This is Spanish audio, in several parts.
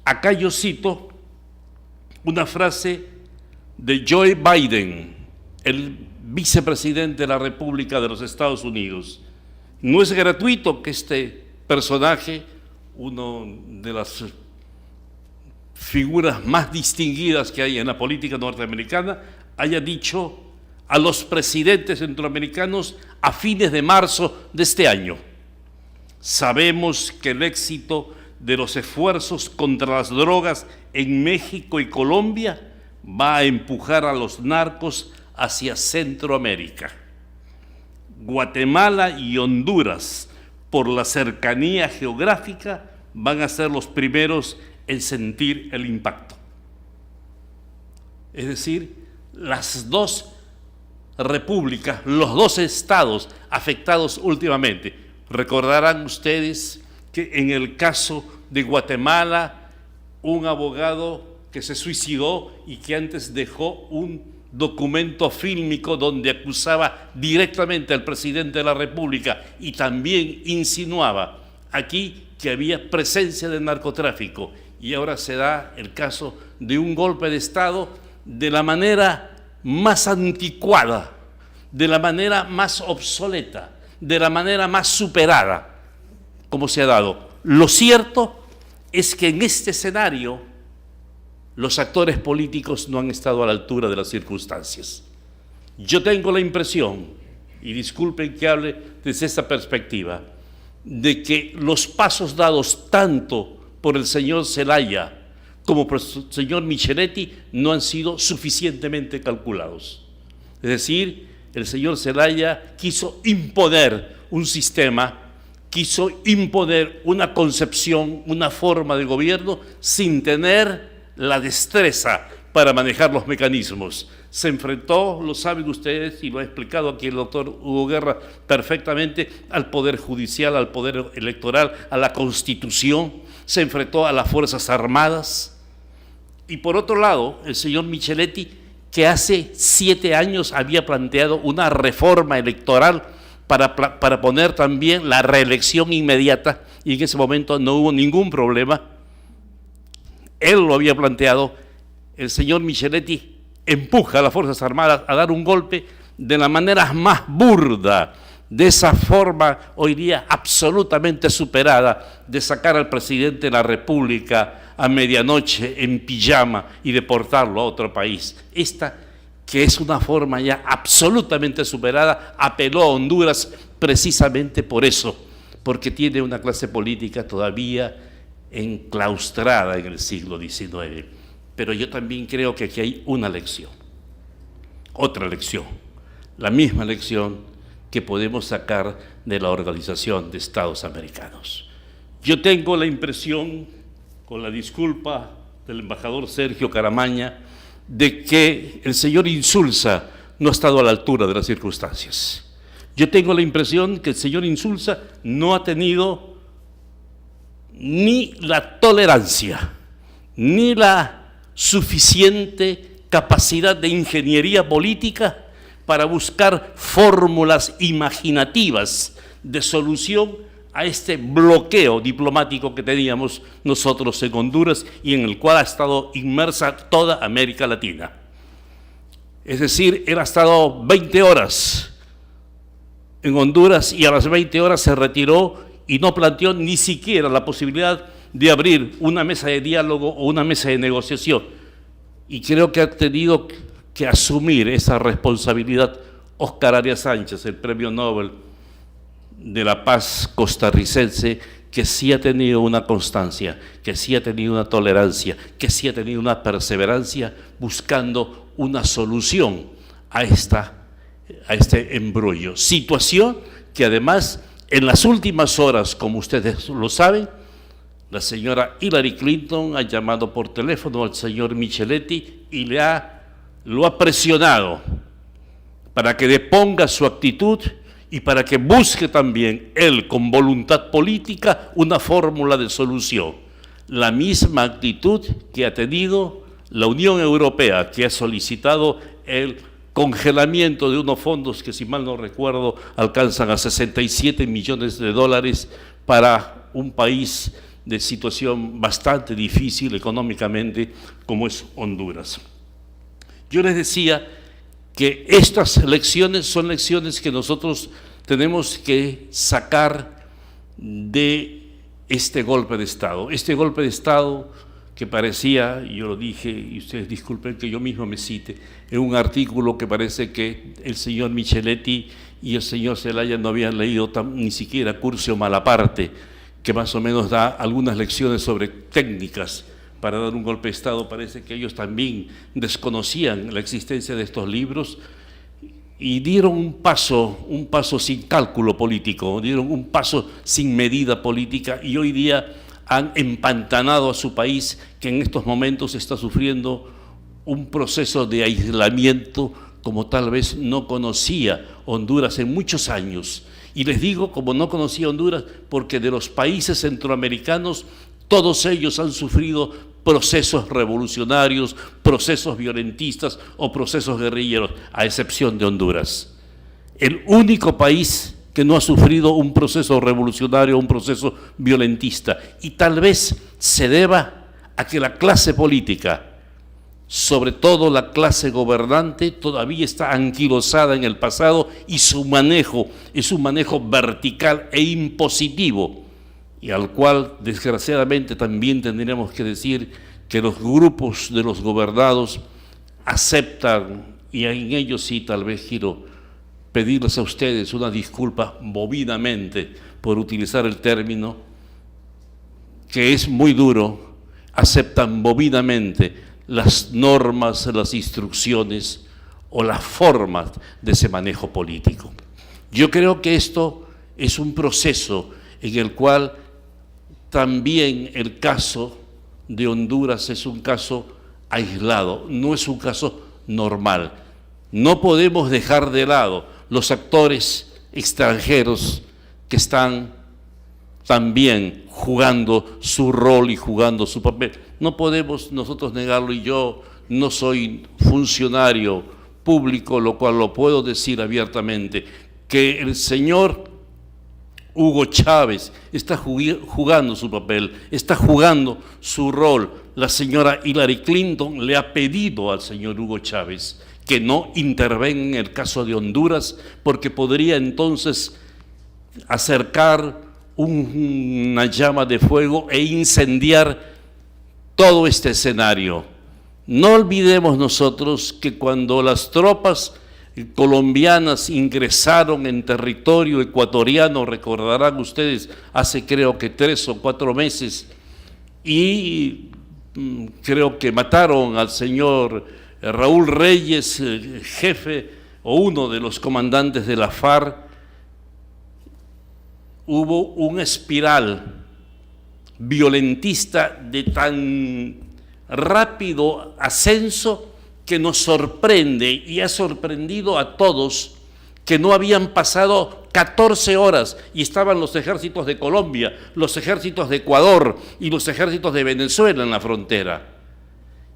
Acá yo cito una frase de Joe Biden, el vicepresidente de la República de los Estados Unidos. No es gratuito que este personaje, uno de las figuras más distinguidas que hay en la política norteamericana, haya dicho a los presidentes centroamericanos a fines de marzo de este año: sabemos que el éxito de los esfuerzos contra las drogas en México y Colombia va a empujar a los narcos hacia Centroamérica. Guatemala y Honduras, por la cercanía geográfica, van a ser los primeros en sentir el impacto. Es decir, las dos repúblicas, los dos estados afectados últimamente. Recordarán ustedes que en el caso de Guatemala, un abogado que se suicidó y que antes dejó un documento fílmico donde acusaba directamente al presidente de la República y también insinuaba aquí que había presencia de narcotráfico, y ahora se da el caso de un golpe de Estado de la manera más anticuada, de la manera más obsoleta, de la manera más superada, como se ha dado. Lo cierto es que en este escenario los actores políticos no han estado a la altura de las circunstancias. Yo tengo la impresión, y disculpen que hable desde esta perspectiva, de que los pasos dados tanto por el señor Zelaya como por el señor Micheletti no han sido suficientemente calculados. Es decir, el señor Zelaya quiso imponer un sistema, quiso imponer una concepción, una forma de gobierno sin tener la destreza para manejar los mecanismos. Se enfrentó, lo saben ustedes y lo ha explicado aquí el doctor Hugo Guerra perfectamente, al Poder Judicial, al Poder Electoral, a la Constitución, se enfrentó a las Fuerzas Armadas. Y por otro lado, el señor Micheletti, que hace 7 años había planteado una reforma electoral para poner también la reelección inmediata, y en ese momento no hubo ningún problema. Él lo había planteado. El señor Micheletti empuja a las Fuerzas Armadas a dar un golpe de la manera más burda, de esa forma hoy día absolutamente superada de sacar al presidente de la República a medianoche en pijama y deportarlo a otro país. Esta, que es una forma ya absolutamente superada, apeló a Honduras precisamente por eso, porque tiene una clase política todavía enclaustrada en el siglo XIX. Pero yo también creo que aquí hay una lección, otra lección, la misma lección que podemos sacar de la Organización de Estados Americanos. Yo tengo la impresión, con la disculpa del embajador Sergio Caramaña, de que el señor Insulza no ha estado a la altura de las circunstancias. Yo tengo la impresión que el señor Insulza no ha tenido ni la tolerancia, ni la suficiente capacidad de ingeniería política para buscar fórmulas imaginativas de solución a este bloqueo diplomático que teníamos nosotros en Honduras y en el cual ha estado inmersa toda América Latina. Es decir, él ha estado 20 horas en Honduras y a las 20 horas se retiró y no planteó ni siquiera la posibilidad de abrir una mesa de diálogo o una mesa de negociación. Y creo que ha tenido que asumir esa responsabilidad Óscar Arias Sánchez, el premio Nobel de la Paz costarricense, que sí ha tenido una constancia, que sí ha tenido una tolerancia, que sí ha tenido una perseverancia buscando una solución a este embrollo. Situación que además en las últimas horas, como ustedes lo saben, la señora Hillary Clinton ha llamado por teléfono al señor Micheletti y lo ha presionado para que deponga su actitud y para que busque también él, con voluntad política, una fórmula de solución. La misma actitud que ha tenido la Unión Europea, que ha solicitado el congelamiento de unos fondos que, si mal no recuerdo, alcanzan a $67 millones para un país de situación bastante difícil económicamente como es Honduras. Yo les decía que estas lecciones son lecciones que nosotros tenemos que sacar de este golpe de Estado. Este golpe de Estado que parecía, yo lo dije, y ustedes disculpen que yo mismo me cite, en un artículo que parece que el señor Micheletti y el señor Zelaya no habían leído ni siquiera Curcio Malaparte, que más o menos da algunas lecciones sobre técnicas para dar un golpe de Estado. Parece que ellos también desconocían la existencia de estos libros y dieron un paso sin cálculo político, dieron un paso sin medida política, y hoy día han empantanado a su país, que en estos momentos está sufriendo un proceso de aislamiento como tal vez no conocía Honduras en muchos años. Y les digo, como no conocía Honduras, porque de los países centroamericanos, todos ellos han sufrido procesos revolucionarios, procesos violentistas o procesos guerrilleros, a excepción de Honduras. El único país que no ha sufrido un proceso revolucionario, un proceso violentista, y tal vez se deba a que la clase política, sobre todo la clase gobernante, todavía está anquilosada en el pasado, y su manejo es un manejo vertical e impositivo, y al cual desgraciadamente también tendríamos que decir que los grupos de los gobernados aceptan, y en ellos sí tal vez quiero pedirles a ustedes una disculpa bovidamente por utilizar el término, que es muy duro, aceptan bovidamente las normas, las instrucciones o las formas de ese manejo político. Yo creo que esto es un proceso en el cual también el caso de Honduras es un caso aislado, no es un caso normal. No podemos dejar de lado los actores extranjeros que están también jugando su rol y jugando su papel. No podemos nosotros negarlo, y yo no soy funcionario público, lo cual lo puedo decir abiertamente, que el señor Hugo Chávez está jugando su papel, está jugando su rol. La señora Hillary Clinton le ha pedido al señor Hugo Chávez que no intervenga en el caso de Honduras, porque podría entonces acercar una llama de fuego e incendiar todo este escenario. No olvidemos nosotros que cuando las tropas colombianas ingresaron en territorio ecuatoriano, recordarán ustedes, hace creo que 3 o 4 meses, y creo que mataron al señor Raúl Reyes, jefe o uno de los comandantes de la FARC, hubo una espiral violentista de tan rápido ascenso que nos sorprende y ha sorprendido a todos, que no habían pasado 14 horas y estaban los ejércitos de Colombia, los ejércitos de Ecuador y los ejércitos de Venezuela en la frontera.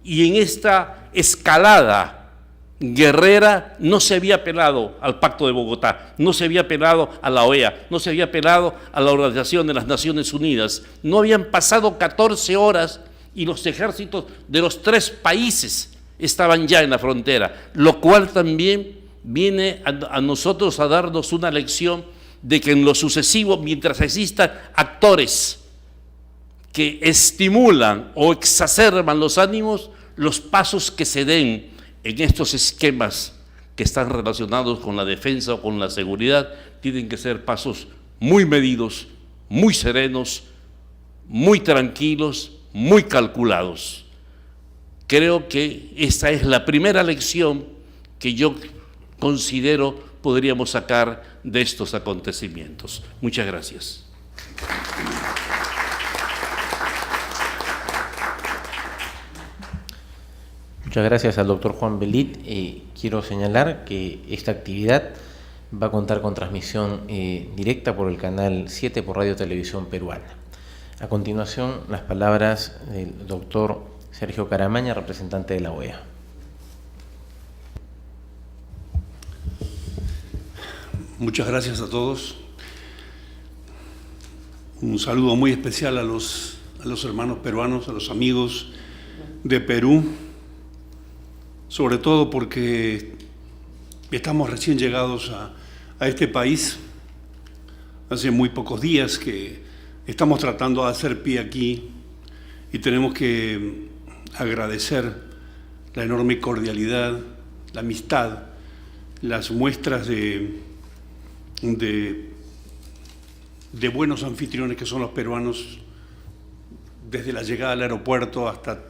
Y en esta escalada guerrera no se había apelado al Pacto de Bogotá, no se había apelado a la OEA, no se había apelado a la Organización de las Naciones Unidas. No habían pasado 14 horas y los ejércitos de los 3 países estaban ya en la frontera, lo cual también viene a nosotros a darnos una lección de que en lo sucesivo, mientras existan actores que estimulan o exacerban los ánimos, los pasos que se den en estos esquemas que están relacionados con la defensa o con la seguridad tienen que ser pasos muy medidos, muy serenos, muy tranquilos, muy calculados. Creo que esta es la primera lección que yo considero podríamos sacar de estos acontecimientos. Muchas gracias. Muchas gracias al doctor Juan Belit. Quiero señalar que esta actividad va a contar con transmisión directa por el canal 7 por Radio Televisión Peruana. A continuación, las palabras del doctor Sergio Caramaña, representante de la OEA. Muchas gracias a todos. Un saludo muy especial a los a los hermanos peruanos, a los amigos de Perú, sobre todo porque estamos recién llegados a este país. Hace muy pocos días que estamos tratando de hacer pie aquí y tenemos que agradecer la enorme cordialidad, la amistad, las muestras de buenos anfitriones que son los peruanos, desde la llegada al aeropuerto hasta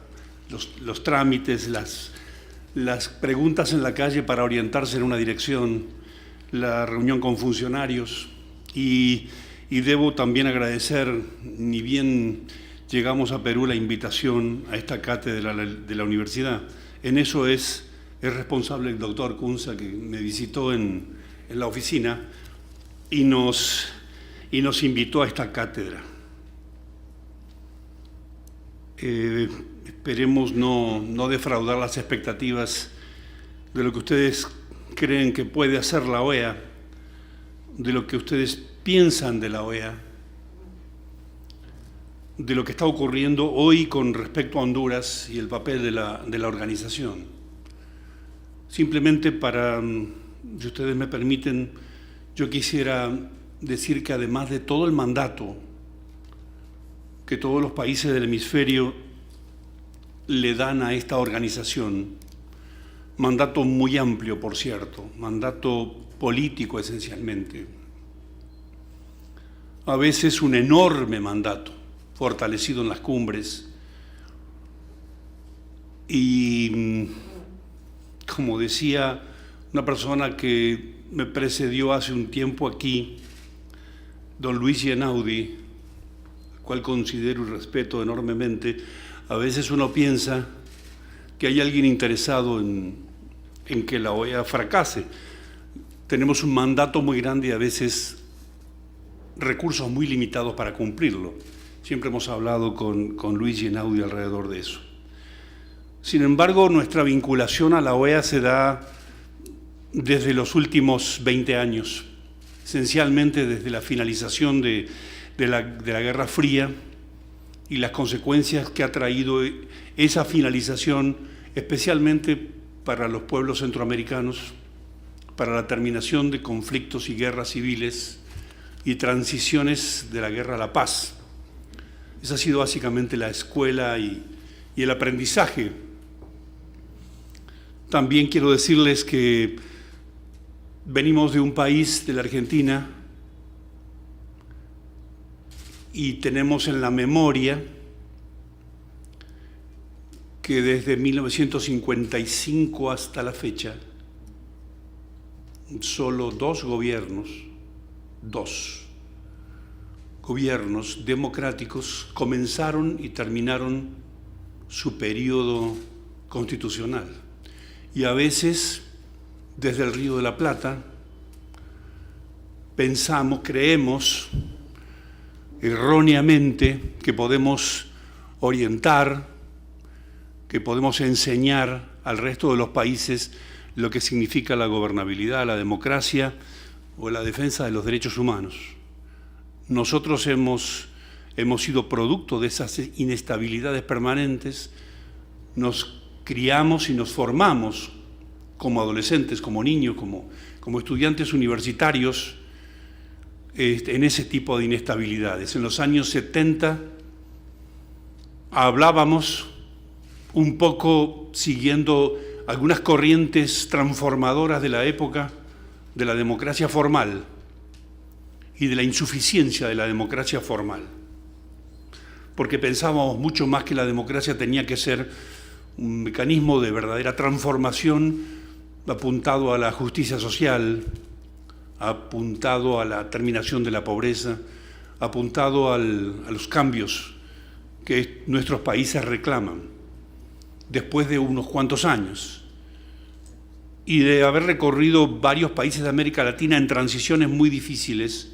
los trámites, las preguntas en la calle para orientarse en una dirección, la reunión con funcionarios. Y debo también agradecer, ni bien llegamos a Perú, la invitación a esta cátedra de la universidad. En eso es responsable el doctor Kunza, que me visitó en la oficina y nos invitó a esta cátedra. Esperemos no defraudar las expectativas de lo que ustedes creen que puede hacer la OEA, de lo que ustedes piensan de la OEA, de lo que está ocurriendo hoy con respecto a Honduras y el papel de la organización. Simplemente para, si ustedes me permiten, yo quisiera decir que además de todo el mandato que todos los países del hemisferio le dan a esta organización, mandato muy amplio, por cierto, mandato político esencialmente, a veces un enorme mandato, fortalecido en las cumbres, y como decía una persona que me precedió hace un tiempo aquí, don Luis Einaudi, al cual considero y respeto enormemente, a veces uno piensa que hay alguien interesado en que la OEA fracase. Tenemos un mandato muy grande y a veces recursos muy limitados para cumplirlo. Siempre hemos hablado con Luis Einaudi alrededor de eso. Sin embargo, nuestra vinculación a la OEA se da desde los últimos 20 años, esencialmente desde la finalización de la Guerra Fría y las consecuencias que ha traído esa finalización, especialmente para los pueblos centroamericanos, para la terminación de conflictos y guerras civiles y transiciones de la guerra a la paz. Esa ha sido básicamente la escuela y el aprendizaje. También quiero decirles que venimos de un país, de la Argentina, y tenemos en la memoria que desde 1955 hasta la fecha, solo dos gobiernos democráticos comenzaron y terminaron su periodo constitucional. Y a veces, desde el Río de la Plata, creemos erróneamente que podemos orientar, que podemos enseñar al resto de los países lo que significa la gobernabilidad, la democracia o la defensa de los derechos humanos. Nosotros hemos sido producto de esas inestabilidades permanentes, nos criamos y nos formamos como adolescentes, como niños, como estudiantes universitarios en ese tipo de inestabilidades. En los años 70 hablábamos un poco siguiendo algunas corrientes transformadoras de la época de la democracia formal y de la insuficiencia de la democracia formal, porque pensábamos mucho más que la democracia tenía que ser un mecanismo de verdadera transformación apuntado a la justicia social, apuntado a la terminación de la pobreza, apuntado a los cambios que nuestros países reclaman después de unos cuantos años y de haber recorrido varios países de América Latina en transiciones muy difíciles.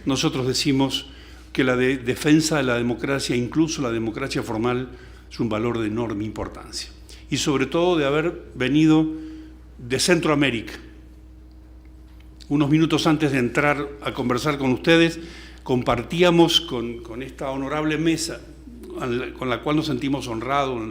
Nosotros decimos que la defensa de la democracia, incluso la democracia formal, es un valor de enorme importancia. Y sobre todo de haber venido de Centroamérica. Unos minutos antes de entrar a conversar con ustedes, compartíamos con esta honorable mesa, con la cual nos sentimos honrados,